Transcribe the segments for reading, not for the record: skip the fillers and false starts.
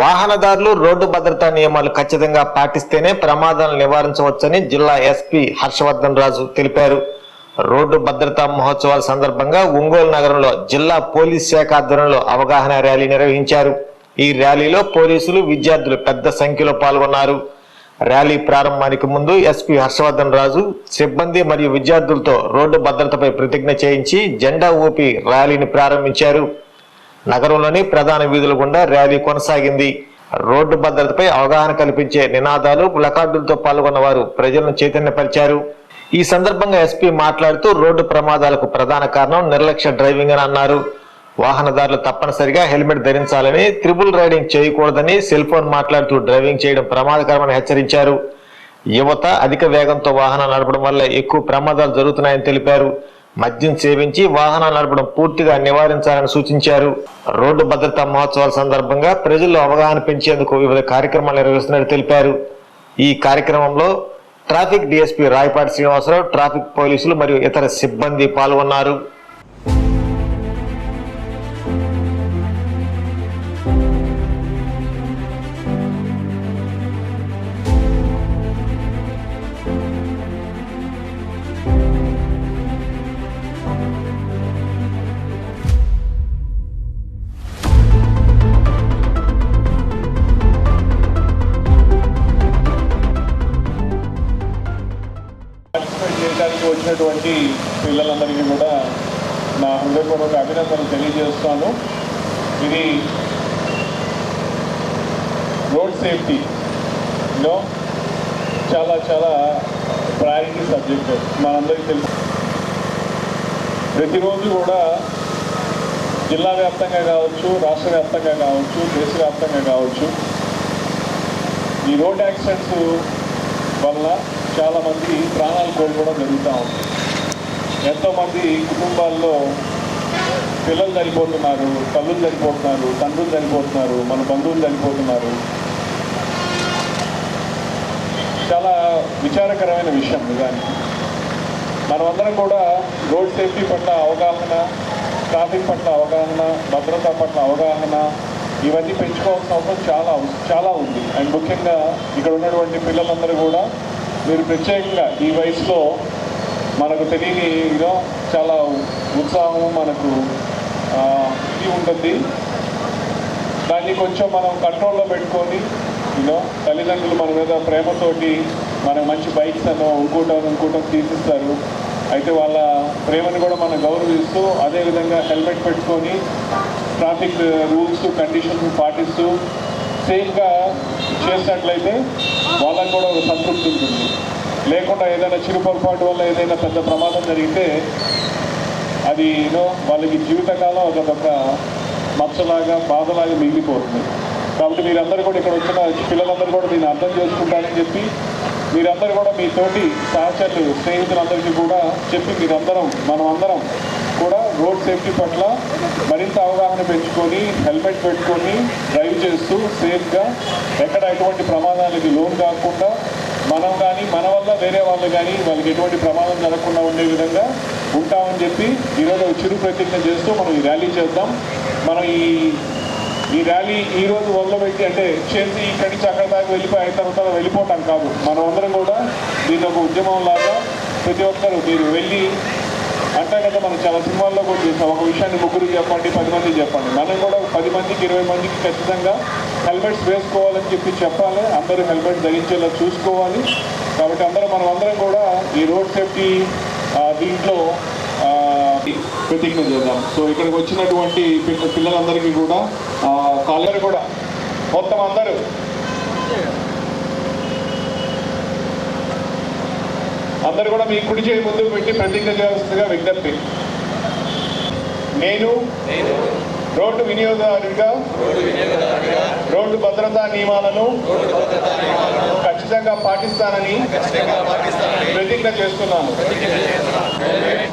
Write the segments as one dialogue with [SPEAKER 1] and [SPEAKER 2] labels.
[SPEAKER 1] వాహనదారులు రోడ్డు భద్రతా నియమాలు ఖచ్చితంగా పాటిస్తేనే ప్రమాదాలను నివారించవచ్చని జిల్లా ఎస్పీ హర్షవర్ధన్ రాజు తెలిపారు. రోడ్డు భద్రతా మహోత్సవాల సందర్భంగా ఒంగోలు నగరంలో జిల్లా పోలీస్ శాఖ ఆధ్వర్యంలో అవగాహన ర్యాలీ నిర్వహించారు. ఈ ర్యాలీలో పోలీసులు, విద్యార్థులు పెద్ద సంఖ్యలో పాల్గొన్నారు. ర్యాలీ ప్రారంభానికి ముందు ఎస్పీ హర్షవర్ధన్ రాజు సిబ్బంది మరియు విద్యార్థులతో రోడ్డు భద్రతపై ప్రతిజ్ఞ చేయించి జెండా ఊపి ర్యాలీని ప్రారంభించారు. నగరంలోని ప్రధాన వీధుల గుండా ర్యాలీ కొనసాగింది. రోడ్డు భద్రతపై అవగాహన కల్పించే నినాదాలు, ప్లకార్డులతో పాల్గొన్న వారు ప్రజలను చైతన్యపరిచారు. ఈ సందర్భంగా ఎస్పీ మాట్లాడుతూ రోడ్డు ప్రమాదాలకు ప్రధాన కారణం నిర్లక్ష్య డ్రైవింగ్ అని అన్నారు. వాహనదారులు తప్పనిసరిగా హెల్మెట్ ధరించాలని, త్రిబుల్ రైడింగ్ చేయకూడదని, సెల్ ఫోన్ మాట్లాడుతూ డ్రైవింగ్ చేయడం ప్రమాదకరమని హెచ్చరించారు. యువత అధిక వేగంతో వాహనాలు నడపడం వల్ల ఎక్కువ ప్రమాదాలు జరుగుతున్నాయని తెలిపారు. మద్యం సేవించి వాహనాలు నడపడం పూర్తిగా నివారించాలని సూచించారు. రోడ్డు భద్రతా మహోత్సవాల సందర్భంగా ప్రజల్లో అవగాహన పెంచేందుకు వివిధ కార్యక్రమాలు నిర్వహిస్తున్నట్టు తెలిపారు. ఈ కార్యక్రమంలో traffic DSP Rayapati Srinivasarao, traffic పోలీసులు మరియు ఇతర సిబ్బంది పాల్గొన్నారు.
[SPEAKER 2] చేయడానికి వచ్చినటువంటి పిల్లలందరికీ కూడా నా హృదయపూర్వక అభినందనలు తెలియజేస్తాను. ఇది రోడ్ సేఫ్టీలో చాలా చాలా ప్రయారిటీ సబ్జెక్ట్ మనందరికీ తెలుసు. ప్రతిరోజు కూడా జిల్లా వ్యాప్తంగా కావచ్చు, రాష్ట్ర వ్యాప్తంగా కావచ్చు, దేశవ్యాప్తంగా కావచ్చు, ఈ రోడ్ యాక్సిడెంట్స్ వల్ల చాలామంది ప్రాణాలు కోల్పోవడం జరుగుతూ ఉంది. ఎంతోమంది కుటుంబాల్లో పిల్లలు చనిపోతున్నారు, తల్లులు చనిపోతున్నారు, తండ్రులు చనిపోతున్నారు, మన బంధువులు చనిపోతున్నారు. చాలా విచారకరమైన విషయం నిజానికి. మనమందరం కూడా రోడ్ సేఫ్టీ పట్ల అవగాహన, ట్రాఫిక్ పట్ల అవగాహన, భద్రత పట్ల అవగాహన ఇవన్నీ పెంచుకోవాల్సిన అవసరం చాలా ఉంది. అండ్ ముఖ్యంగా ఇక్కడ ఉన్నటువంటి పిల్లలందరూ కూడా మీరు ప్రత్యేకంగా ఈ వయసులో మనకు తెలియని చాలా ఉత్సాహం, మనకు ఇది ఉంటుంది. దాన్ని కొంచెం మనం కంట్రోల్లో పెట్టుకొని తల్లిదండ్రులు మన మీద ప్రేమతోటి మన మంచి బైక్స్ అన్నో ఇంకోటం తీసిస్తారు. అయితే వాళ్ళ ప్రేమను కూడా మనం గౌరవిస్తూ అదేవిధంగా హెల్మెట్ పెట్టుకొని ట్రాఫిక్ రూల్స్, కండిషన్స్ పాటిస్తూ సేఫ్గా చేసినట్లయితే వాళ్ళకి కూడా ఒక సంతృప్తి ఉంటుంది. లేకుండా ఏదైనా చిరు పొరపాటు వల్ల ఏదైనా పెద్ద ప్రమాదం జరిగితే అది వాళ్ళకి జీవితకాలం ఒక మచ్చలాగా, బాధలాగా మిగిలిపోతుంది. కాబట్టి మీరందరూ కూడా ఇక్కడ వచ్చిన పిల్లలందరూ కూడా దీన్ని అర్థం చేసుకుంటారని చెప్పి మీరందరూ కూడా మీ తోటి సహచరులు, స్నేహితులందరికీ కూడా చెప్పి మనమందరం కూడా రోడ్ సేఫ్టీ పట్ల మరింత అవగాహన పెంచుకొని హెల్మెట్ పెట్టుకొని డ్రైవ్ చేస్తూ సేఫ్గా ఎక్కడ ఎటువంటి ప్రమాదాలకి లోన్ కాకుండా మనం కానీ మన వల్ల వేరే వాళ్ళు కానీ వాళ్ళకి ఎటువంటి ప్రమాదం జరగకుండా ఉండే విధంగా ఉంటామని చెప్పి ఈరోజు చిరు ప్రతిజ్ఞ చేస్తూ మనం ఈ ర్యాలీ చేద్దాం. మనం ఈ ర్యాలీ ఈరోజు మొదలుపెట్టి అంటే చేసి ఇక్కడి నుంచి అక్కడ దాకా వెళ్ళిపోయి అయిన తర్వాత వెళ్ళిపోవటం కాదు. మనం అందరం కూడా దీని ఒక ఉద్యమం లాగా ప్రతి ఒక్కరు మీరు వెళ్ళి అంటే కదా మనం చాలా సినిమాల్లో కూడా చేస్తాం. ఒక విషయాన్ని 3 చెప్పండి, 10 మందికి చెప్పండి. మనం కూడా 10 మందికి 20 మందికి ఖచ్చితంగా హెల్మెట్స్ వేసుకోవాలని చెప్పాలి. అందరూ హెల్మెట్ ధరించేలా చూసుకోవాలి. కాబట్టి మనమందరం కూడా ఈ రోడ్ సేఫ్టీ దీంట్లో ప్రతిజ్ఞ చేద్దాం. సో ఇక్కడికి వచ్చినటువంటి పిల్లలందరికీ కూడా కాలేజీ కూడా మొత్తం అందరూ కూడా మీ కుడి చేయి ముందుకు పెట్టి ప్రతిజ్ఞ చేయాల్సిందిగా విజ్ఞప్తి. నేను రోడ్డు వినియోగదారుడిగా రోడ్డు భద్రతా నియమాలను ఖచ్చితంగా పాటిస్తానని ప్రతిజ్ఞ చేస్తున్నాను.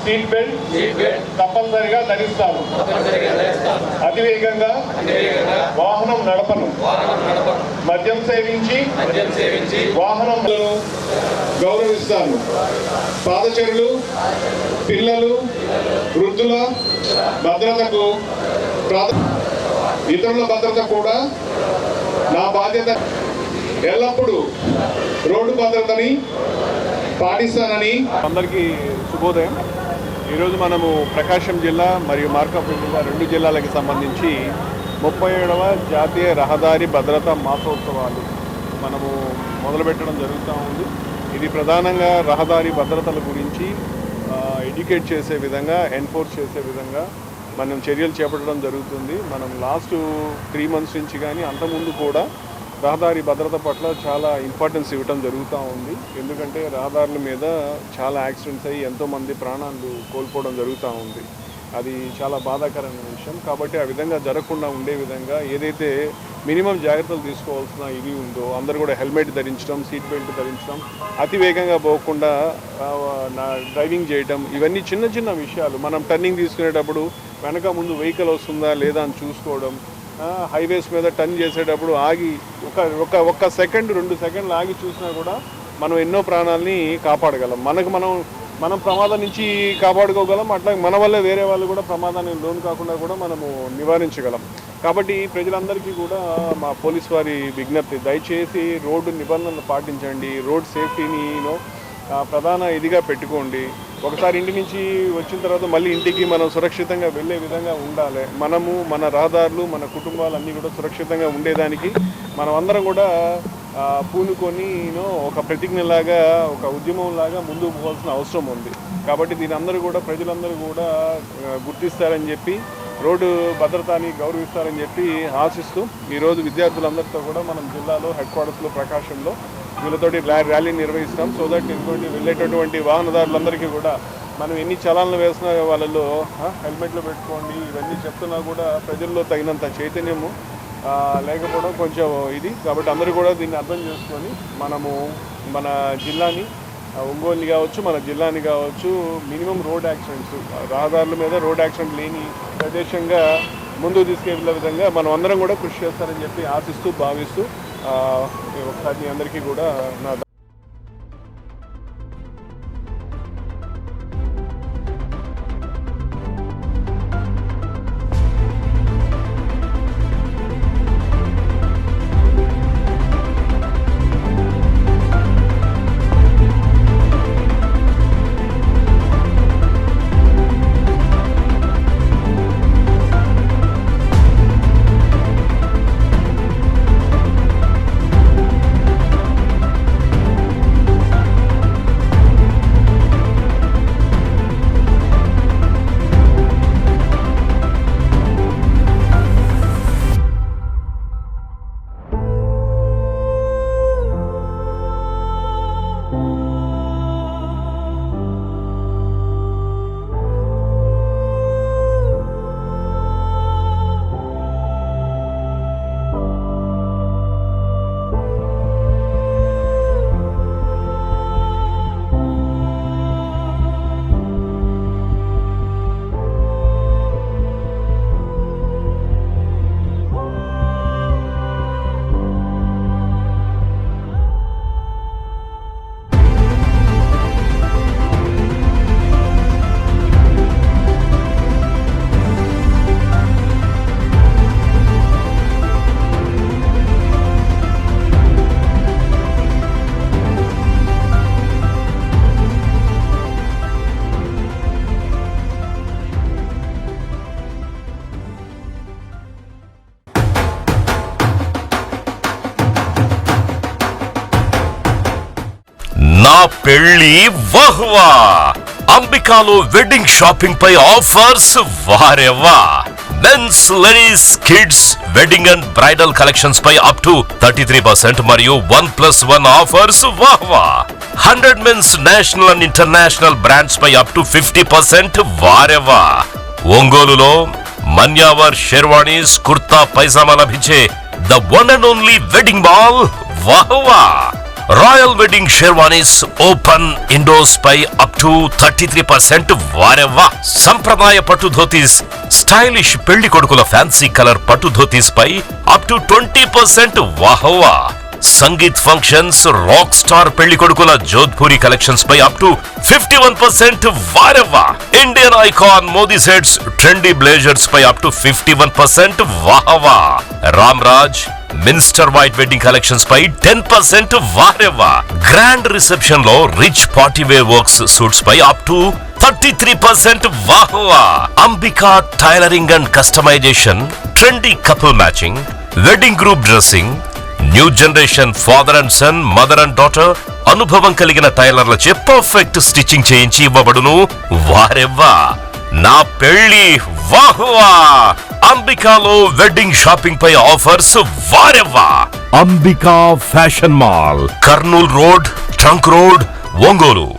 [SPEAKER 2] సీట్ బెల్ట్ తప్పనిసరిగా ధరిస్తాను. అతివేగంగా వాహనం నడపను. మద్యం సేవించి వాహనంలో గౌరవిస్తాను. పాదచారులు, పిల్లలు, వృద్ధుల భద్రతకు ఇతరుల భద్రత కూడా నా బాధ్యత ఎల్లప్పుడూ రోడ్డు భద్రతని పాటిస్తానని. అందరికీ శుభోదయం. ఈరోజు మనము ప్రకాశం జిల్లా మరియు మార్కాపురం జిల్లా 2 జిల్లాలకు సంబంధించి 37వ జాతీయ రహదారి భద్రతా మాసోత్సవాలు మనము మొదలుపెట్టడం జరుగుతూ ఉంది. ఇది ప్రధానంగా రహదారి భద్రతల గురించి ఎడ్యుకేట్ చేసే విధంగా, ఎన్ఫోర్స్ చేసే విధంగా మనం చర్యలు చేపట్టడం జరుగుతుంది. మనం లాస్ట్ 3 months నుంచి కానీ అంతకుముందు కూడా రహదారి భద్రత పట్ల చాలా ఇంపార్టెన్స్ ఇవ్వడం జరుగుతూ ఉంది. ఎందుకంటే రహదారుల మీద చాలా యాక్సిడెంట్స్ అయ్యి ఎంతోమంది ప్రాణాలు కోల్పోవడం జరుగుతూ ఉంది. అది చాలా బాధాకరమైన విషయం. కాబట్టి ఆ విధంగా జరగకుండా ఉండే విధంగా ఏదైతే మినిమం జాగ్రత్తలు తీసుకోవాల్సిన ఇది ఉందో, అందరూ కూడా హెల్మెట్ ధరించడం, సీట్ బెల్ట్ ధరించడం, అతి వేగంగా పోకుండా డ్రైవింగ్ చేయడం, ఇవన్నీ చిన్న చిన్న విషయాలు. మనం టర్నింగ్ తీసుకునేటప్పుడు వెనక ముందు వెహికల్ వస్తుందా లేదా అని చూసుకోవడం, హైవేస్ మీద టర్న్ చేసేటప్పుడు ఆగి ఒక్క సెకండ్ 2 సెకండ్లు ఆగి చూసినా కూడా మనం ఎన్నో ప్రాణాలని కాపాడగలం. మనం ప్రమాదం నుంచి కాపాడుకోగలం. అట్లా మన వల్ల వేరే వాళ్ళు కూడా ప్రమాదానికి లోను కాకుండా కూడా మనము నివారించగలం. కాబట్టి ప్రజలందరికీ కూడా మా పోలీస్ వారి విజ్ఞప్తి, దయచేసి రోడ్డు నిబంధనలు పాటించండి. రోడ్ సేఫ్టీని ప్రధాన ఇదిగా పెట్టుకోండి. ఒకసారి ఇంటి నుంచి వచ్చిన తర్వాత మళ్ళీ ఇంటికి మనం సురక్షితంగా వెళ్ళే విధంగా ఉండాలి. మనము, మన రహదారులు, మన కుటుంబాలు అన్నీ కూడా సురక్షితంగా ఉండేదానికి మనం అందరం కూడా పూనుకొని ఒక ప్రతిజ్ఞలాగా, ఒక ఉద్యమంలాగా ముందుకు పోవాల్సిన అవసరం ఉంది. కాబట్టి దీని అందరూ కూడా ప్రజలందరూ కూడా గుర్తిస్తారని చెప్పి, రోడ్డు భద్రతని గౌరవిస్తారని చెప్పి ఆశిస్తూ ఈరోజు విద్యార్థులందరితో కూడా మనం జిల్లాలో హెడ్ క్వార్టర్స్లో ప్రకాశంలో వీళ్ళతోటి ర్యాలీ నిర్వహిస్తాం. సో దట్ ఇంకోటి వెళ్ళేటటువంటి వాహనదారులందరికీ కూడా మనం ఎన్ని చలాన్లు వేసినా వాళ్ళలో హెల్మెట్లు పెట్టుకోండి ఇవన్నీ చెప్తున్నా కూడా ప్రజల్లో తగినంత చైతన్యము లేకపోవడం కొంచెం ఇది. కాబట్టి అందరూ కూడా దీన్ని అర్థం చేసుకొని మనము మన జిల్లాని, ఒంగోలుని కావచ్చు, మన జిల్లాని కావచ్చు, మినిమం రోడ్ యాక్సిడెంట్స్, రహదారుల మీద రోడ్ యాక్సిడెంట్ లేని ప్రదేశంగా ముందుకు తీసుకెళ్లే విధంగా మనం అందరం కూడా కృషి చేస్తారని చెప్పి ఆశిస్తూ, భావిస్తూ ఒకసారి మీ అందరికీ కూడా నా
[SPEAKER 3] నా పెళ్లి వహ్వా. అంబికాలో వెడ్డింగ్ షాపింగ్ పై ఆఫర్స్ వారెవ్వా. Men's, ladies, kids wedding and bridal collections పై అప్ టు 33% మరియు 1+1 ఆఫర్స్ వాహ్వా. 100 men's national and international brands పై అప్ టు 50% వారెవ్వా. ఒంగోలులో మన్యావర్ షెర్వాణీస్, కుర్తా పైజామా లభించే the one and only wedding mall వాహ్వా. Royal wedding sherwanis open indoors పై అప్ టు 33% వారెవ్వా. సంప్రదాయ పట్టు ధోతీస్, స్టైలిష్ పెళ్లి కొడుకుల ఫ్యాన్సీ కలర్ పట్టు ధోతీస్ పై అప్ టు 20% వాహ్వా. సంగీత్ ఫంక్షన్స్, రాక్ స్టార్ పెళ్లి కొడుకుల జోధ్పూరి కలెక్షన్స్ పై అప్ టు 51% వారెవ్వా. Indian icon Modi sets, trendy blazers పై అప్ టు 51% వాహ్వా. Ram Raj, minister white wedding collections పై 10% వారెవ్వా. గ్రాండ్ రిసెప్షన్ లో rich party wear works suits పై అప్ టు 33% వాహ్వా. Ambika tailoring and customisation, trendy couple matching, wedding group dressing, new generation father and son, mother and daughter అనుభవం కలిగిన టైలర్లచే perfect stitching చేయించి ఇవ్వబడును వారెవ్వా. నా పెళ్లి వాహ్వా. అంబికాలో వెడ్డింగ్ షాపింగ్ పై ఆఫర్స్ వారెవ్వా. Ambika fashion mall, Kurnool road, trunk road, Ongole.